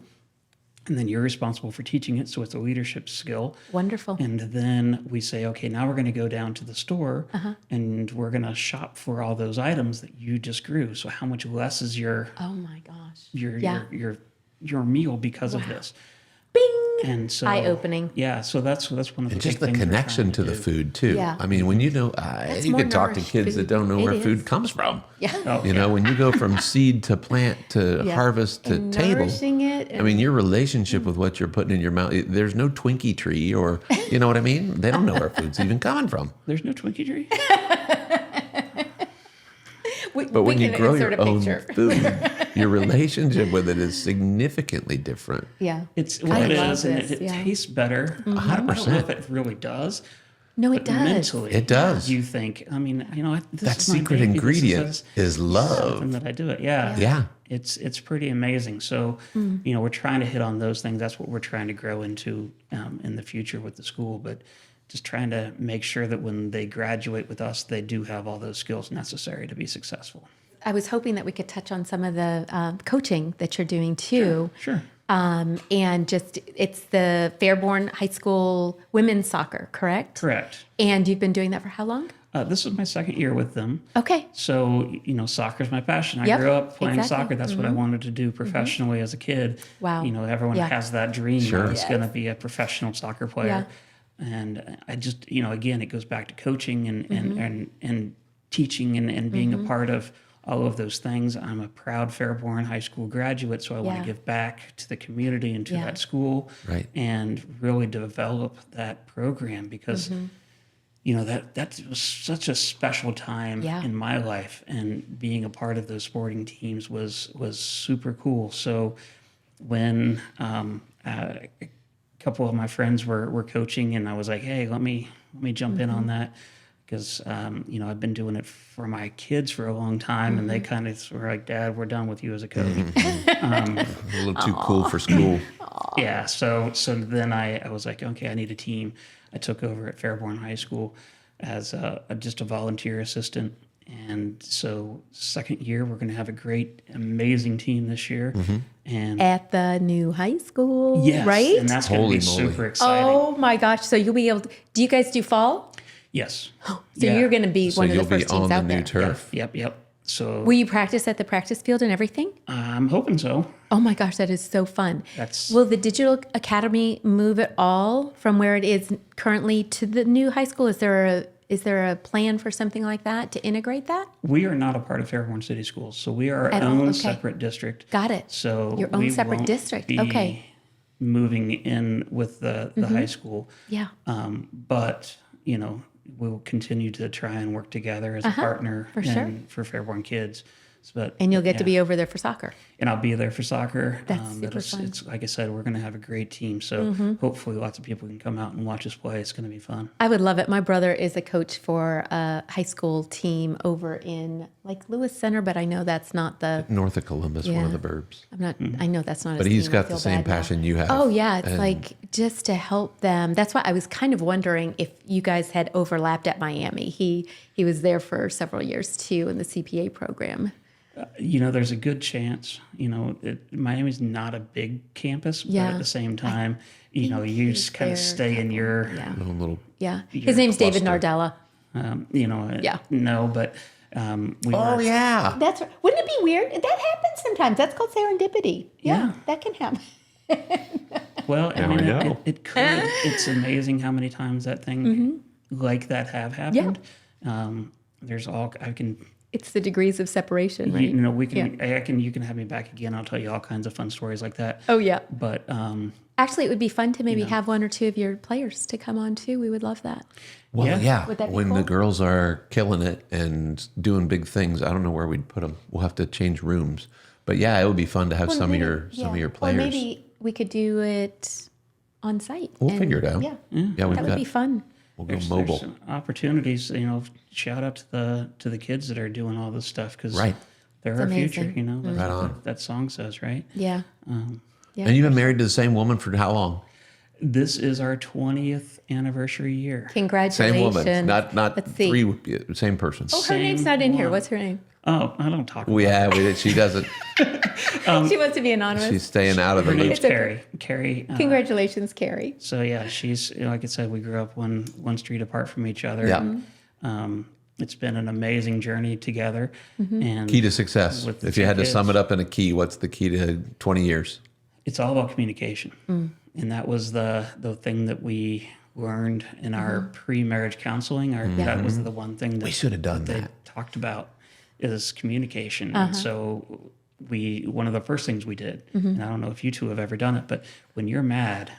and then you're responsible for teaching it. So it's a leadership skill. Wonderful. And then we say, okay, now we're going to go down to the store and we're going to shop for all those items that you just grew. So how much less is your Oh my gosh. your meal because of this? Bing. And so Eye-opening. Yeah, so that's one of the And big just the things we're connection trying to the do. food too. Yeah. I mean, when you know, you more could talk to nourished kids that food. don't know where It food is. comes from. Yeah. Oh, You know, when you go from seed to plant to Yeah. harvest to And table. nourishing it. I mean, your relationship with what you're putting in your mouth, there's no Twinkie tree or, you know what I mean? They don't know where food's even coming from. There's no Twinkie tree. But when you grow your own picture. food, your relationship with it is significantly different. Yeah. It's I what it love is, and this, it yeah. tastes better. I don't know if it really does. No, But it does. mentally, It does. You think, I mean, this That is my secret baby, ingredient is love. something that I do it. Yeah. Yeah. It's pretty amazing. So, we're trying to hit on those things. That's what we're trying to grow into in the future with the school. But just trying to make sure that when they graduate with us, they do have all those skills necessary to be successful. I was hoping that we could touch on some of the coaching that you're doing too. Sure. And just, it's the Fairborn High School women's soccer, correct? Correct. And you've been doing that for how long? This is my second year with them. Okay. So, soccer's my passion. I Yep, grew up playing exactly. soccer. That's what I wanted to do professionally as a kid. Wow. Everyone Yeah. has that dream. Sure. I was going to be a professional soccer player. And I just, again, it goes back to coaching and teaching and being a part of all of those things. I'm a proud Fairborn High School graduate, so I want Yeah. to give back to the community and to Yeah. that school Right. and really develop that program because that was such a special time Yeah. in my life, and being a part of those sporting teams was super cool. So when a couple of my friends were coaching, and I was like, hey, let me jump in on that. Because I've been doing it for my kids for a long time, and they kind of were like, "Dad, we're done with you as a coach." A little too cool for school. Yeah. So then I was like, okay, I need a team. I took over at Fairborn High School as just a volunteer assistant, and so second year we're going to have a great, amazing team this year, and At the new high school, yes, right? and that's going to be Holy moly. super exciting. Oh my gosh. So you'll be able to, do you guys do fall? Yes. So Yeah. you're going to be So one of the you'll be first on teams the out new there. turf. Yep. So Will you practice at the practice field and everything? I'm hoping so. Oh my gosh, that is so fun. That's- Will the Digital Academy move at all from where it is currently to the new high school? Is there a plan for something like that to integrate that? We are not a part of Fairborn City Schools, so we are our At all? own Okay. separate district. Got it. So Your own we separate won't district. be Okay. moving in with the high school. Yeah. But we'll continue to try and work together as a partner for sure. for Fairborn kids. But And you'll get to yeah. be over there for soccer. And I'll be there for soccer. That's super it's, fun. it's like I said, we're going to have a great team. So hopefully lots of people can come out and watch us play. It's going to be fun. I would love it. My brother is a coach for a high school team over in like Lewis Center, but I know that's not the. North of Columbus, one Yeah. of the burbs. I'm not. I know that's not. But his he's team. I got feel the same bad now. passion you have. Oh yeah, it's And like just to help them. That's why I was kind of wondering if you guys had overlapped at Miami. He was there for several years too in the CPA program. There's a good chance. Miami's not a big campus, but Yeah. at the same time, you he's just kind there of stay in your, Yeah, little yeah. Your His name's David cluster. Nardella. Yeah. No, but we Oh were, yeah. That's right. Wouldn't it be weird? That happens sometimes. That's called serendipity. Yeah, Yeah. that can happen. well, I Now mean, we know. it could. It's amazing how many times that thing like that have happened. There's I can. It's the degrees of separation, right? We can. You can have me back again. I'll tell you all kinds of fun stories like that. Oh yeah. But Actually, it would be fun to maybe have one or two of your players to come on too. We would love that. Well, Yeah. yeah. Would that be When cool? the girls are killing it and doing big things, I don't know where we'd put them. We'll have to change rooms. But yeah, it would be fun to have some of your players. Or maybe we could do it on site. We'll and- figure it out. Yeah, Yeah, we've that would got. be fun. We'll go there's mobile. some opportunities. Shout out to the kids that are doing all this stuff because Right. they're It's our amazing. future. That's Right what on. that song says, right? Yeah. Yeah. And you've been married to the same woman for how long? This is our 20th anniversary year. Congratulations. Same woman, not Let's see. same person. Oh, her name's not in here. What's her name? Oh, I don't talk. We about have it. She doesn't. She wants to be anonymous. She's staying out of the Her loop. name's Carrie. Carrie. Congratulations, Carrie. So yeah, she's, like I said, we grew up one street apart from each other. Yeah. It's been an amazing journey together. And Key to success. with the If you two had to kids, sum it up in a key, what's the key to 20 years? it's all about communication. And that was the thing that we learned in our pre-marriage counseling. That was the one thing that We should have done they that. talked about is communication. And so one of the first things we did, and I don't know if you two have ever done it, but when you're mad,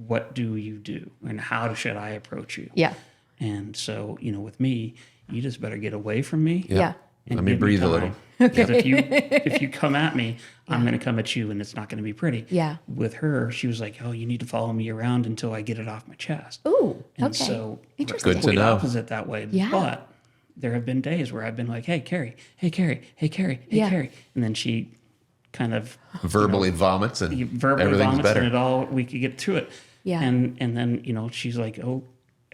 what do you do? And how should I approach you? Yeah. And so, with me, you just better get away from me. Yeah. And Let me give breathe a time. little. Because if you come at me, I'm going to come at you, and it's not going to be pretty. Yeah. With her, she was like, "Oh, you need to follow me around until I get it off my chest." Ooh, And okay. so Interesting. Good to complete know. opposite that way. Yeah. But there have been days where I've been like, "Hey, Carrie. Hey, Carrie. Hey, Carrie. Hey, Yeah. Carrie," and then she kind of Verbally vomits and verbally everything's vomits, better. and we could get through it. Yeah. And then she's like, "Oh,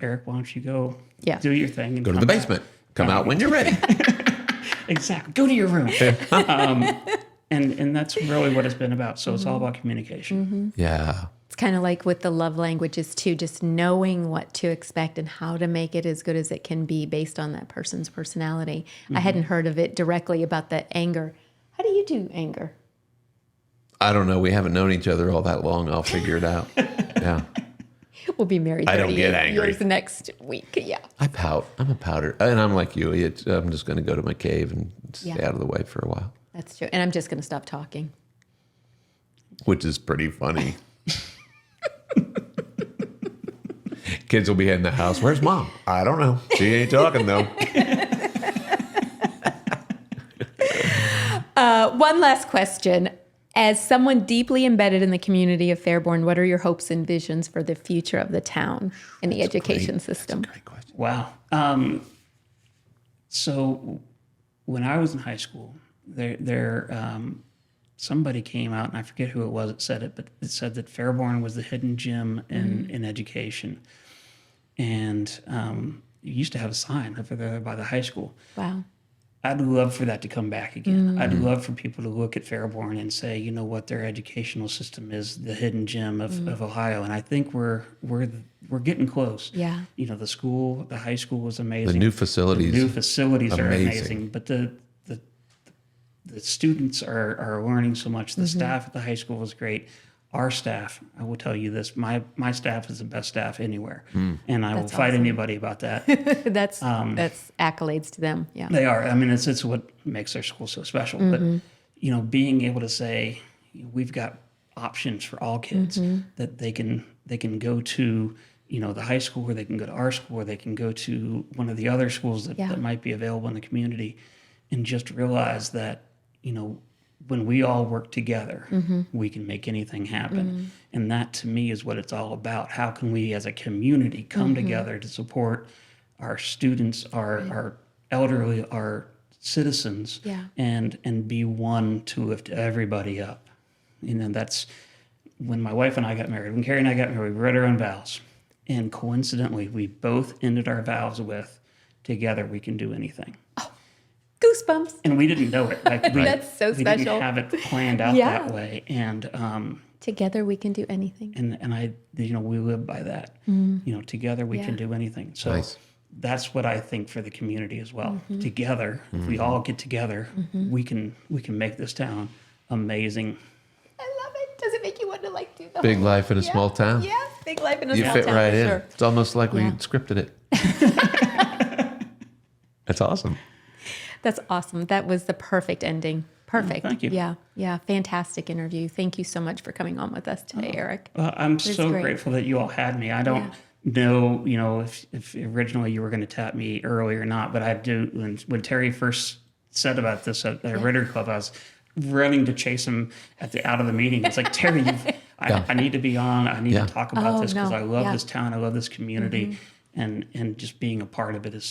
Eric, why don't you go Yeah. do your thing and Go to come the back." basement. Come out when you're ready. Exactly. Go to your room. And that's really what it's been about. So it's all about communication. Yeah. It's kind of like with the love languages too, just knowing what to expect and how to make it as good as it can be based on that person's personality. I hadn't heard of it directly about the anger. How do you do anger? I don't know. We haven't known each other all that long. I'll figure it out. Yeah. We'll be married I don't 38 get angry. years next week. Yeah. I pout. I'm a pouter. And I'm like you. I'm just going to go to my cave and stay Yeah. out of the way for a while, That's true. And I'm just going to stop talking. which is pretty funny. Kids will be in the house. Where's mom? I don't know. She ain't talking though. One last question. As someone deeply embedded in the community of Fairborn, what are your hopes and visions for the future of the town and the education system? Great question. Wow. So when I was in high school, somebody came out, and I forget who it was that said it, but it said that Fairborn was the hidden gem in education. And you used to have a sign over there by the high school. Wow. I'd love for that to come back again. I'd love for people to look at Fairborn and say, you know what, their educational system is the hidden gem of Ohio. And I think we're getting close. Yeah. The high school was amazing. The new facilities. The new facilities are amazing. amazing, but the students are learning so much. The staff at the high school was great. Our staff, I will tell you this, my staff is the best staff anywhere. And I will That's fight awesome. anybody about that. That's accolades to them. Yeah. They are. I mean, it's what makes their school so special. But being able to say we've got options for all kids that they can go to, the high school, or they can go to our school, or they can go to one of the other schools that might be available in the community, and just realize that when we all work together, we can make anything happen. And that, to me, is what it's all about. How can we as a community come together to support our students, our elderly, our citizens, and be one to lift everybody up? That's when my wife and I got married. When Carrie and I got married, we read our own vows. And coincidentally, we both ended our vows with, together we can do anything. Goosebumps. And we didn't know it. That's so we special. didn't have it planned out Yeah. that way. And Together we can do anything. and I, we live by that. Together we can do anything. So Nice. that's what I think for the community as well. Together, if we all get together, we can make this town amazing. I love it. Does it make you want to do the Big whole- life in a small town. Yeah, big life in a You small fit town. right for in. Sure. It's almost like we Yeah. scripted it. That's awesome. That's awesome. That was the perfect ending. Perfect. thank you. Yeah. Yeah. Fantastic interview. Thank you so much for coming on with us today, Eric. I'm so great. grateful that you all had me. I don't know, if originally you were going to tap me early or not, but I do. When Terry first said about this at the Ritter Club, I was running to chase him out of the meeting. It's like, Terry, I need to be on. I need to talk about this because I love this town. I love this community. And just being a part of it is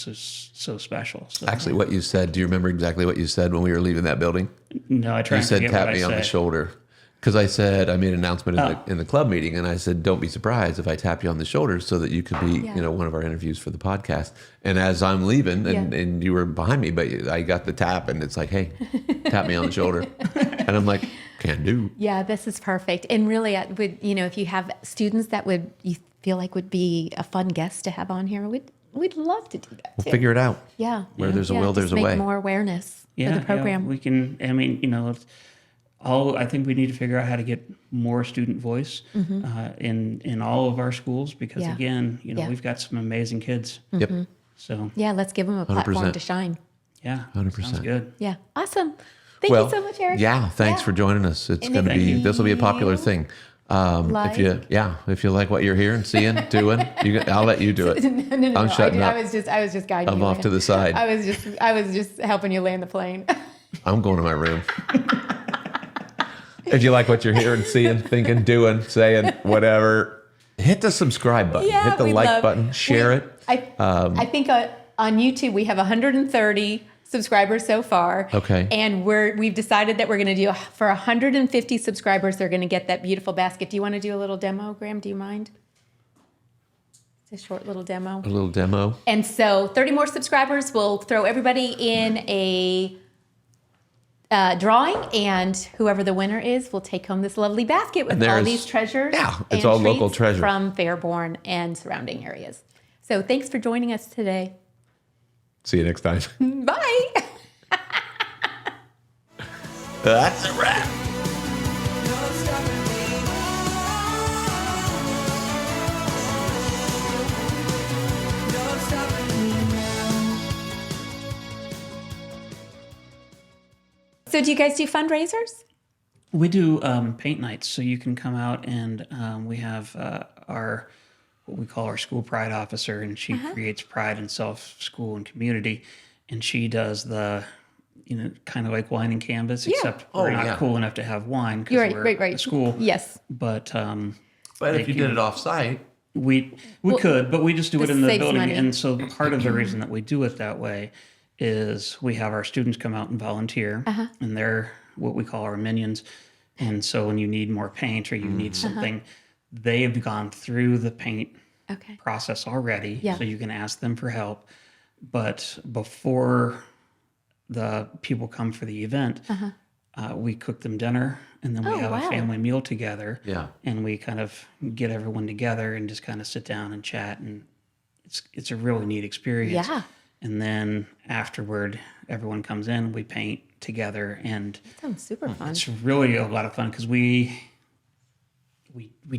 so special. So, Actually, what you said, do you remember exactly what you said when we were leaving that building? no, I try You and said forget tap what me I on the said. shoulder. Because I made an announcement in the club meeting, and I said, don't be surprised if I tap you on the shoulder so that you could be, one of our interviews for the podcast. And as I'm leaving, and you were behind me, but I got the tap, and it's like, hey, tap me on the shoulder. And I'm like, can do. Yeah, this is perfect. And really, I would, if you have students that you feel like would be a fun guest to have on here, we'd love to do that We'll too. figure it out. Yeah. Where there's a will, there's just a make way. more awareness for the program. we can. I mean, I think we need to figure out how to get more student voice in all of our schools because Yeah. again, Yeah. we've got some amazing kids. Yep. So Yeah, let's give them a platform 100%. to shine. yeah, 100%. sounds good. Yeah. Awesome. Thank you so much, Eric. Yeah, thanks for joining us. It's And going to if be, you this will be a popular thing. If you like what you're hearing, seeing, doing, I'll let you do it. No. I'm shutting up. I was just guiding I'm you. off in. to the side. I was just helping you land the plane. I'm going to my room. If you like what you're hearing, seeing, thinking, doing, saying, whatever, hit the subscribe button, hit the like button, share it. I think on YouTube we have 130 subscribers so far. Okay. And we've decided that we're going to do for 150 subscribers. They're going to get that beautiful basket. Do you want to do a little demo, Graham? Do you mind? It's a short little demo. A little demo. And so 30 more subscribers will throw everybody in a drawing, and whoever the winner is will take home this lovely basket with all these treasures. Yeah, it's and all local treats treasures. from Fairborn and surrounding areas. So thanks for joining us today. See you next time. Bye. That's a wrap. So do you guys do fundraisers? We do paint nights, so you can come out and we have what we call our school pride officer, and she creates pride in self, school, and community, and she does the, kind of like wine and canvas, except we're not cool enough to have wine because we're a school. Yes. But If you did it off site, we could, but we just do it in the saves building, money. and so part of the reason that we do it that way is we have our students come out and volunteer, and they're what we call our minions. And so when you need more paint or you need something, they've gone through the paint process already. Yeah. So you can ask them for help. But before the people come for the event, we cook them dinner, and then we have a family meal together. Yeah. And we kind of get everyone together and just kind of sit down and chat. And it's a really neat experience. Yeah. And then afterward, everyone comes in, we paint together, and Sounds super fun. it's really a lot of fun because we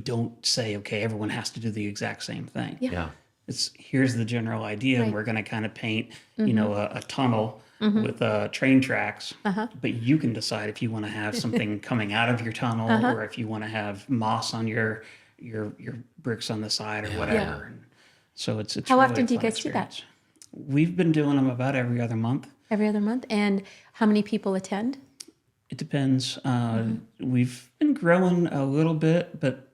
don't say, okay, everyone has to do the exact same thing. yeah. It's here's the general idea, and we're going to kind of paint, a tunnel with train tracks. But you can decide if you want to have something coming out of your tunnel, or if you want to have moss on your bricks on the side, or whatever. Yeah. And so it's How really often a do you fun guys do that? experience. We've been doing them about every other month. Every other month? And how many people attend? It depends. We've been growing a little bit, but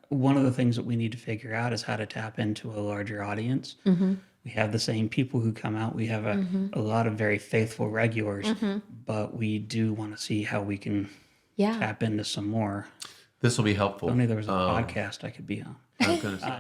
one of the things that we need to figure out is how to tap into a larger audience. We have the same people who come out. We have a lot of very faithful regulars, but we do want to see how we can tap into some more. This will be helpful. If only there was a podcast I could be on. I was going to say.